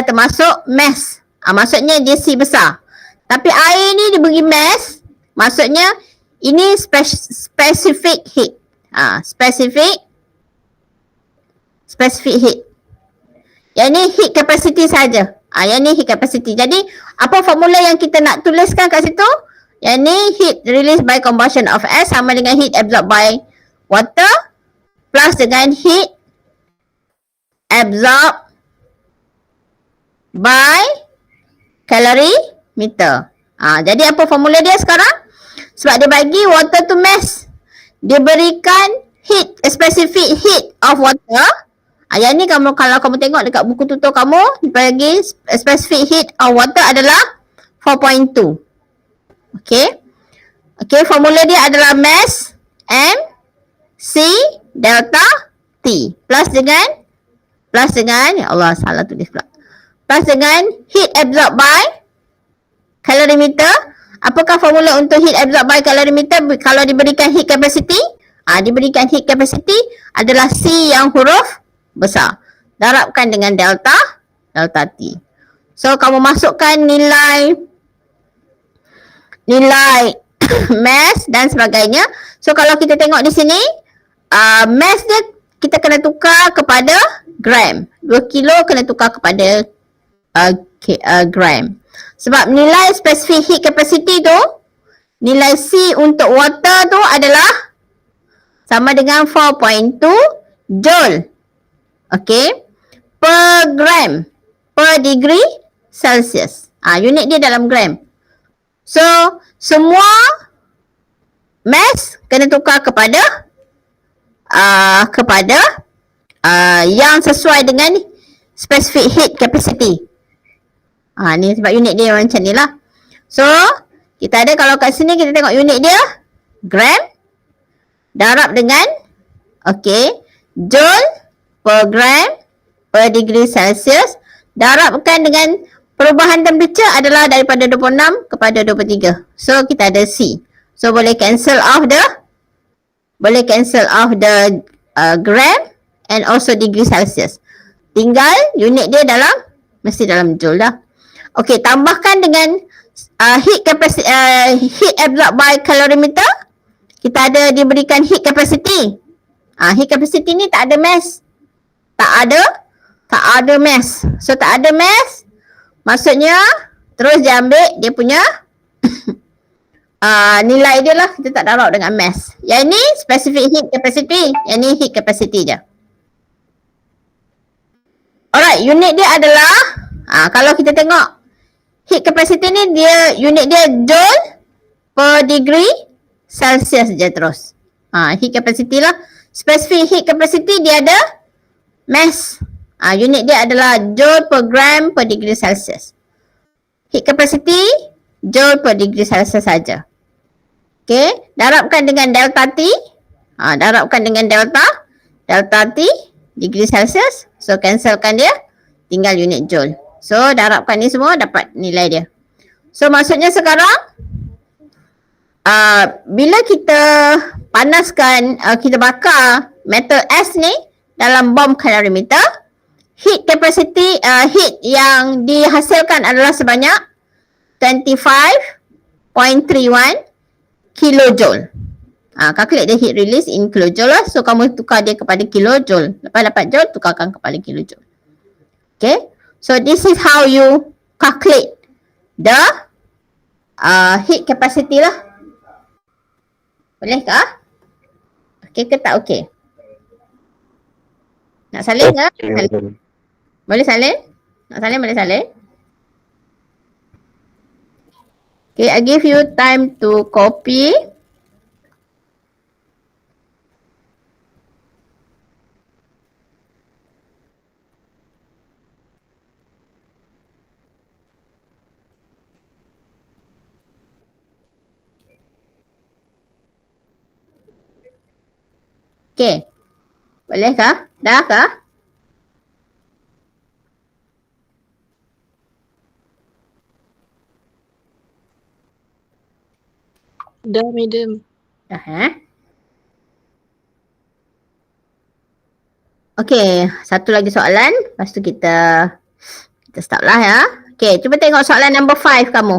termasuk mass. Maksudnya dia C besar. Tapi air ni diberi mass, maksudnya ini specific heat. Specific heat. Yang ni heat capacity saja. Yang ni heat capacity. Jadi apa formula yang kita nak tuliskan kat situ? Yang ni heat released by combustion of air sama dengan heat absorbed by water plus dengan heat absorbed by calorimeter. Jadi apa formula dia sekarang? Sebab dia bagi water to mass, dia berikan heat, specific heat of water. Yang ni kalau kamu tengok dekat buku tutor kamu, dia bagi specific heat of water adalah 4.2. Okay, formula dia adalah mass M C delta T plus dengan ya Allah salah tulis pula, plus dengan heat absorbed by calorimeter. Apakah formula untuk heat absorbed by calorimeter kalau diberikan heat capacity? Diberikan heat capacity adalah C yang huruf besar darabkan dengan delta T. So kamu masukkan nilai mass dan sebagainya. So kalau kita tengok di sini, mass dia kita kena tukar kepada gram. 2 kilo kena tukar kepada gram. Sebab nilai specific heat capacity tu, nilai C untuk water tu adalah sama dengan 4.2 joule. Okay, per gram per degree Celsius. Unit dia dalam gram. So semua mass kena tukar kepada yang sesuai dengan specific heat capacity. Ni sebab unit dia macam ni lah. So kita ada, kalau kat sini kita tengok unit dia gram darab dengan joule per gram per degree Celsius darabkan dengan perubahan temperature adalah daripada 26 kepada 23. So kita ada C. So boleh cancel off the gram and also degree Celsius. Tinggal unit dia mesti dalam joule dah. Okey, tambahkan dengan heat absorbed by calorimeter. Kita ada diberikan heat capacity. Heat capacity ni tak ada mass. Tak ada mass. So tak ada mass, maksudnya terus dia ambil dia punya nilai dia lah. Kita tak darab dengan mass. Yang ni specific heat capacity. Yang ni heat capacity je. Alright, unit dia adalah kalau kita tengok heat capacity ni, unit dia joule per degree Celsius je terus. Heat capacity lah. Specific heat capacity dia ada mass. Unit dia adalah joule per gram per degree Celsius. Heat capacity joule per degree Celsius saja. Okay, darabkan dengan delta T. Darabkan dengan delta T degree Celsius. So cancelkan dia, tinggal unit joule. So darabkan ni semua dapat nilai dia. So maksudnya sekarang bila kita panaskan, kita bakar metal S ni dalam bom calorimeter, heat capacity, heat yang dihasilkan adalah sebanyak 25.31 kilojoule. Calculate the heat release in kilojoule lah. So kamu tukar dia kepada kilojoule. Lepas dapat joule, tukarkan kepada kilojoule. Okay. So this is how you calculate the heat capacity lah. Boleh ke? Okay ke tak okay? Nak salin ke? Boleh salin? Nak salin boleh salin? Okay, I give you time to copy. Okay. Boleh kah? Dah kah? Dah madam. Dah Okey, satu lagi soalan. Lepas tu kita start lah ya. Okey, cuba tengok soalan number 5 kamu.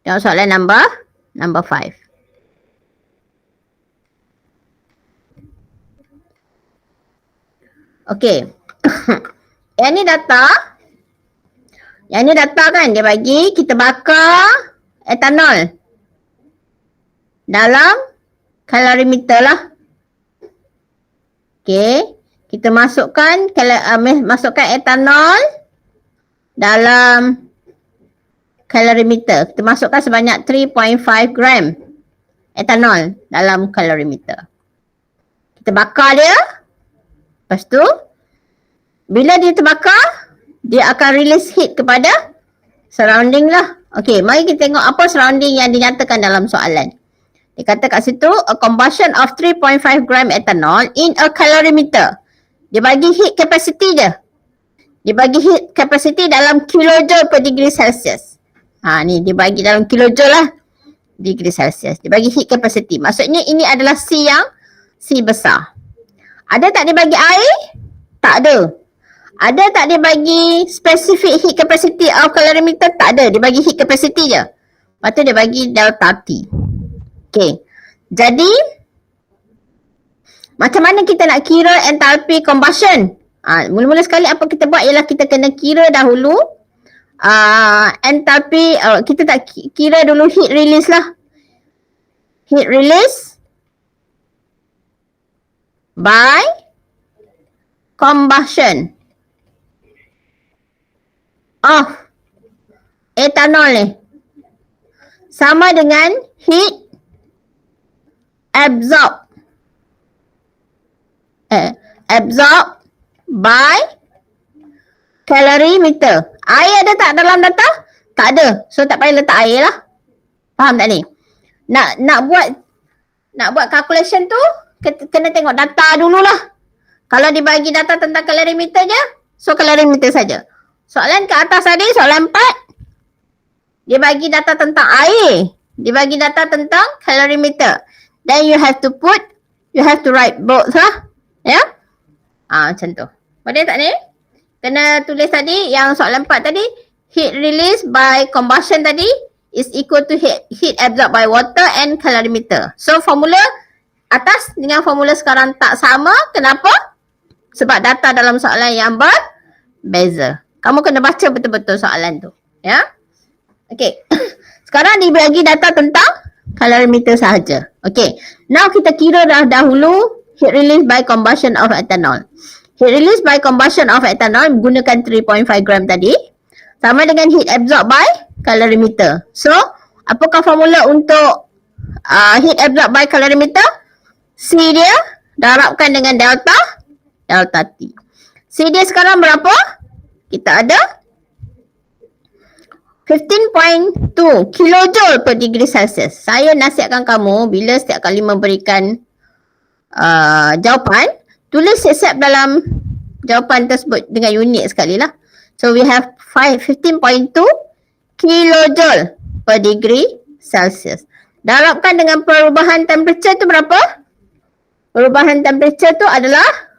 Tengok soalan number 5. Okey. Yang ni data. Yang ni data kan, dia bagi kita bakar etanol dalam kalorimeter lah. Okey, kita masukkan etanol dalam kalorimeter. Kita masukkan sebanyak 3.5 gram etanol dalam kalorimeter. Kita bakar dia. Lepas tu, bila dia terbakar, dia akan release heat kepada surrounding lah. Okey, mari kita tengok apa surrounding yang dinyatakan dalam soalan. Dia kata kat situ, a combustion of 3.5 gram ethanol in a calorimeter. Dia bagi heat capacity dia. Dia bagi heat capacity dalam kilojoule per degree Celsius. Ni dia bagi dalam kilojoule lah. Degree Celsius. Dia bagi heat capacity. Maksudnya ini adalah C besar. Ada tak dia bagi air? Tak ada. Ada tak dia bagi specific heat capacity of calorimeter? Tak ada. Dia bagi heat capacity je. Lepas tu dia bagi delta T. Okay. Jadi, macam mana kita nak kira enthalpy combustion? Mula-mula sekali apa kita buat ialah kita kena kira dahulu enthalpy, kita tak kira dulu heat release lah. Heat release by combustion of etanol ni sama dengan heat absorb by calorimeter. Air ada tak dalam data? Tak ada. So tak payah letak air lah. Faham tak ni? Nak buat calculation tu kena tengok data dululah. Kalau dibagi data tentang calorimeter je, so calorimeter saja. Soalan ke atas tadi, soalan 4, dia bagi data tentang air. Dia bagi data tentang calorimeter. Then you have to write both lah. Ya? Macam tu. Boleh tak ni? Kena tulis tadi yang soalan 4 tadi, heat release by combustion tadi is equal to heat absorbed by water and calorimeter. So formula atas dengan formula sekarang tak sama. Kenapa? Sebab data dalam soalan yang berbeza. Kamu kena baca betul-betul soalan tu. Ya? Okay. Sekarang dibagi data tentang calorimeter sahaja. Okay. Now kita kira dahulu heat release by combustion of ethanol. Heat release by combustion of ethanol menggunakan 3.5 gram tadi sama dengan heat absorbed by calorimeter. So, apakah formula untuk heat absorbed by calorimeter? C dia darabkan dengan delta T. C dia sekarang berapa? Kita ada 15.2 kilojoule per degree Celsius. Saya nasihatkan kamu bila setiap kali memberikan jawapan, tulis siap-siap dalam jawapan tersebut dengan unit sekali lah. So we have 15.2 kilojoule per degree Celsius. Darabkan dengan perubahan temperature tu berapa? Perubahan temperature tu adalah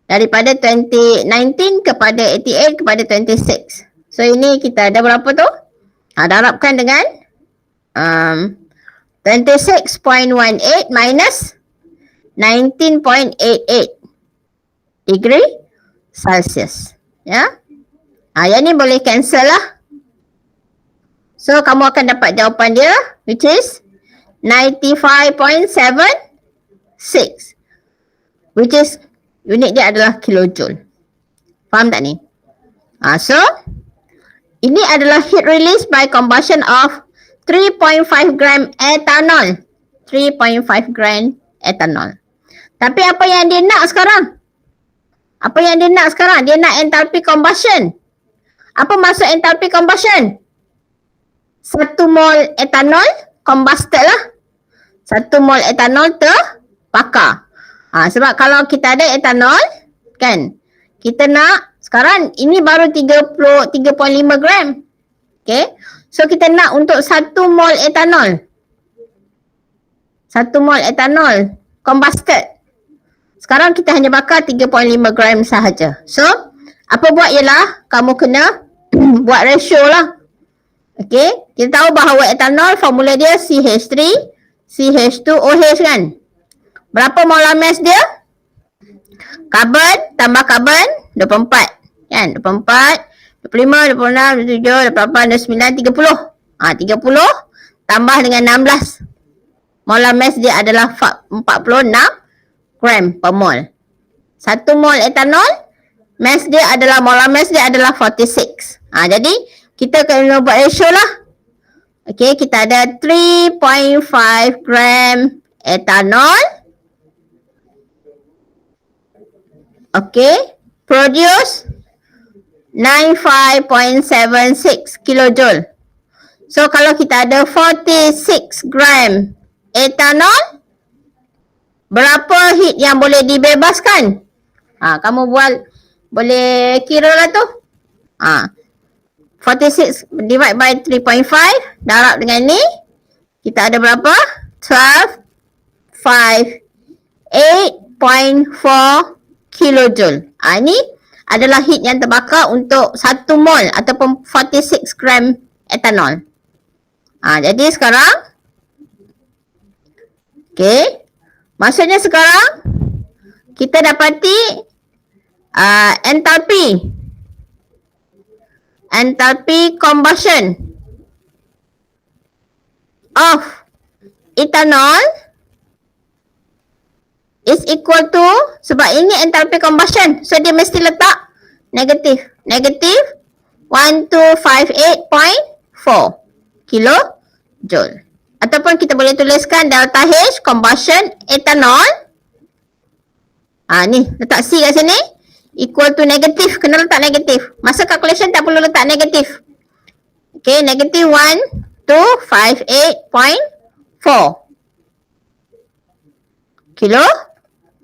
daripada 2019 kepada 88 kepada 26. So ini kita ada berapa tu? Darabkan dengan 26.18 minus 19.88 degree Celsius. Ya. Yang ni boleh cancel lah. So kamu akan dapat jawapan dia which is 95.76, which is unit dia adalah kilojoule. Faham tak ni? So ini adalah heat release by combustion of 3.5 gram ethanol. 3.5 gram ethanol. Tapi apa yang dia nak sekarang? Apa yang dia nak sekarang? Dia nak enthalpy combustion. Apa maksud enthalpy combustion? 1 mol etanol combusted lah. 1 mol etanol terbakar. Sebab kalau kita ada etanol, kan, kita nak, sekarang ini baru 3.5 gram. Okay. So kita nak untuk 1 mol etanol. 1 mol etanol combusted. Sekarang kita hanya bakar 3.5 gram sahaja. So, apa buat ialah kamu kena buat ratio lah. Okay, kita tahu bahawa etanol formula dia CH3, CH2OH kan. Berapa molar mass dia? Karbon tambah karbon 24 kan, 24, 25, 26, 27, 28, 29, 30. 30 tambah dengan 16. Molar mass dia adalah 46 gram per mol. 1 mol etanol, mass dia adalah, molar mass dia adalah 46. Jadi kita kena buat ratio lah. Okay, kita ada 3.5 gram etanol. Okay, produce 95.76 kilojoule. So kalau kita ada 46 gram etanol, berapa heat yang boleh dibebaskan? Kamu boleh kira lah tu. 46 divide by 3.5, darab dengan ni, kita ada berapa? 12, 5, 8.4 kilojoule. Ini adalah heat yang terbakar untuk 1 mol ataupun 46 gram etanol. Jadi sekarang, okay, maksudnya sekarang kita dapati enthalpy combustion of ethanol is equal to, sebab ini enthalpy combustion, so dia mesti letak negatif 1258.4 kilojoule. Ataupun kita boleh tuliskan delta H combustion ethanol. Ni letak C kat sini equal to negatif, kena letak negatif. Masa calculation tak perlu letak negatif. Okay, negatif 1258.4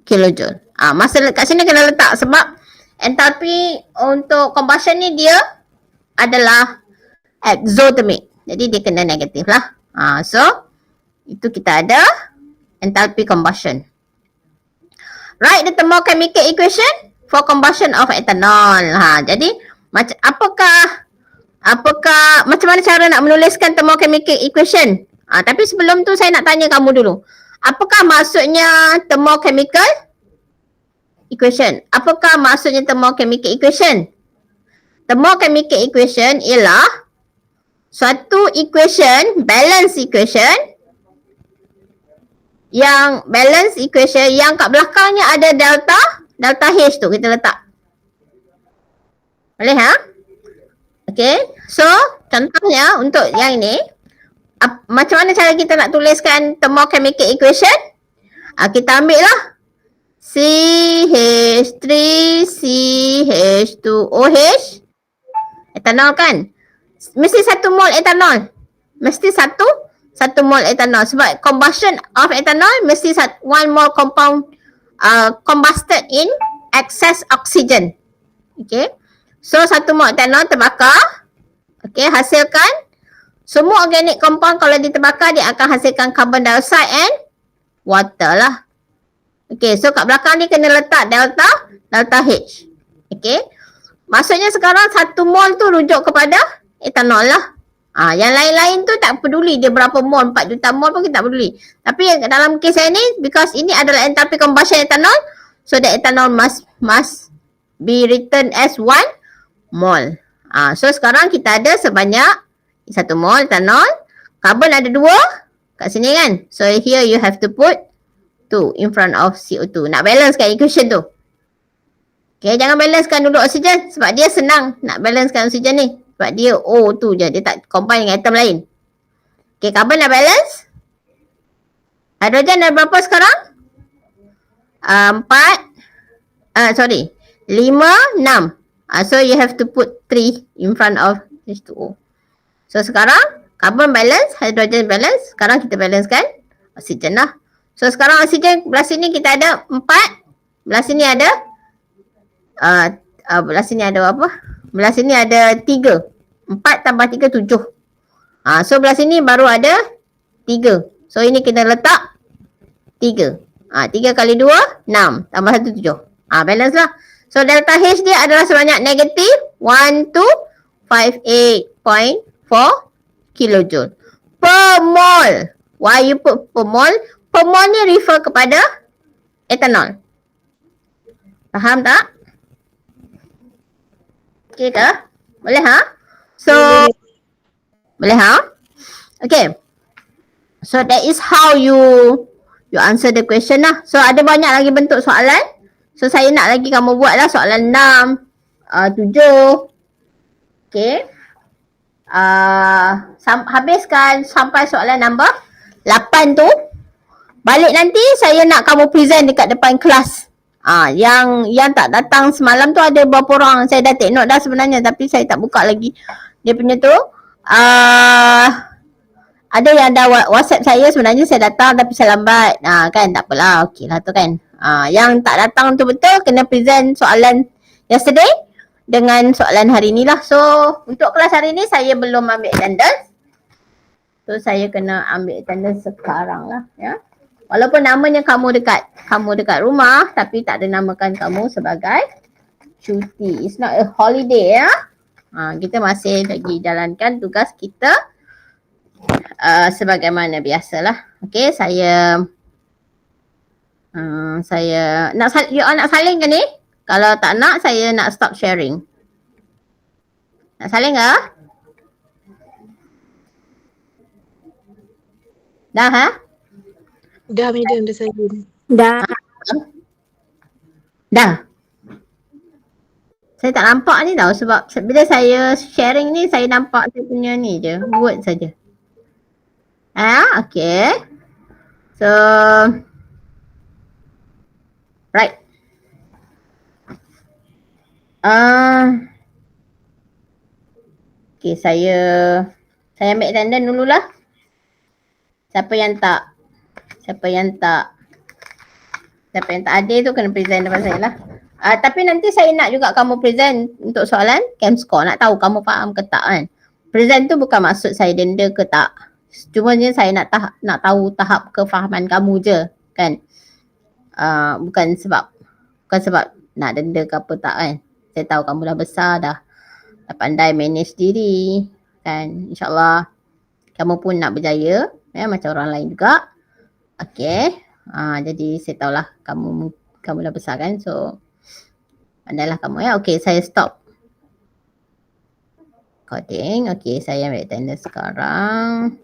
kilojoule. Masa kat sini kena letak sebab enthalpy untuk combustion ni dia adalah exothermic. Jadi dia kena negatif lah. So itu kita ada enthalpy combustion. Write the thermochemical equation for combustion of ethanol. Jadi apakah macam mana cara nak menuliskan thermochemical equation? Tapi sebelum tu saya nak tanya kamu dulu. Apakah maksudnya thermochemical equation? Apakah maksudnya thermochemical equation? Thermochemical equation ialah suatu equation, balance equation, yang kat belakangnya ada delta H tu kita letak. Boleh Okay, so contohnya untuk yang ini, macam mana cara kita nak tuliskan thermochemical equation? Kita ambil lah CH3 CH2OH etanol kan? Mesti 1 mol etanol. Mesti 1 mol etanol. Sebab combustion of ethanol mesti 1 mol compound combusted in excess oxygen. Okay. So 1 mol etanol terbakar. Okay, hasilkan semua organic compound. Kalau dia terbakar, dia akan hasilkan carbon dioxide and water lah. Okay, so kat belakang ni kena letak delta H. Okay. Maksudnya sekarang 1 mol tu rujuk kepada etanol lah. Yang lain-lain tu tak peduli dia berapa mol, 4 juta mol pun kita tak peduli. Tapi dalam kes saya ni, because ini adalah enthalpy combustion ethanol, so the ethanol must be written as 1 mol. So sekarang kita ada sebanyak 1 mol ethanol. Carbon ada 2 kat sini kan. So here you have to put 2 in front of CO2. Nak balancekan equation tu. Okay, jangan balancekan dulu oksigen sebab dia senang nak balancekan oksigen ni. Sebab dia O2 je, dia tak combine dengan atom lain. Okay, carbon dah balance. Hidrogen dah berapa sekarang? 5, 6. So you have to put 3 in front of H2O. So sekarang carbon balance, hydrogen balance. Sekarang kita balancekan oksigen lah. So sekarang oksigen belah sini kita ada 4. Belah sini ada belah sini ada apa? Belah sini ada 3. 4 tambah 3, 7. So belah sini baru ada 3. So ini kita letak 3. 3 kali 2, 6. Tambah 1, 7. Balance lah. So delta H dia adalah sebanyak negatif 1258.4 kilojoule per mol. Why you put per mol? Per mol ni refer kepada etanol. Faham tak? Okay ke? Boleh ha? So boleh ha? Okay. So that is how you answer the question lah. So ada banyak lagi bentuk soalan. So saya nak lagi kamu buat lah soalan 6, 7. Okay. Habiskan sampai soalan nombor 8 tu. Balik nanti saya nak kamu present dekat depan kelas. Yang tak datang semalam tu ada berapa orang. Saya dah take note dah sebenarnya tapi saya tak buka lagi. Dia punya tu. Ada yang dah WhatsApp saya sebenarnya saya datang tapi saya lambat. Kan tak apalah. Okey lah tu kan. Yang tak datang tu betul kena present soalan yesterday dengan soalan hari ni lah. So untuk kelas hari ni saya belum ambil attendance. So saya kena ambil attendance sekarang lah ya. Walaupun namanya kamu dekat rumah tapi tak ada namakan kamu sebagai cuti. It's not a holiday ya. Kita masih lagi jalankan tugas kita sebagaimana biasalah. Okey, saya nak saling ke ni? Kalau tak nak saya nak stop sharing. Nak saling ke? Dah ha? Dah madam, dah salin. Dah. Saya tak nampak ni tau sebab bila saya sharing ni saya nampak saya punya ni je, word saja. Okay. So right. Okay, saya ambil attendance dululah. Siapa yang tak ada tu kena present depan saya lah. Tapi nanti saya nak juga kamu present untuk soalan camp score. Nak tahu kamu faham ke tak kan. Present tu bukan maksud saya denda ke tak. Cuma je saya nak tahu tahap kefahaman kamu je kan. Bukan sebab nak denda ke apa tak kan. Saya tahu kamu dah besar dah pandai manage diri kan. InsyaAllah kamu pun nak berjaya ya, macam orang lain juga. Okay. Jadi saya tahulah kamu dah besar kan. So pandailah kamu ya. Okay, saya stop recording. Okay, saya ambil attendance sekarang.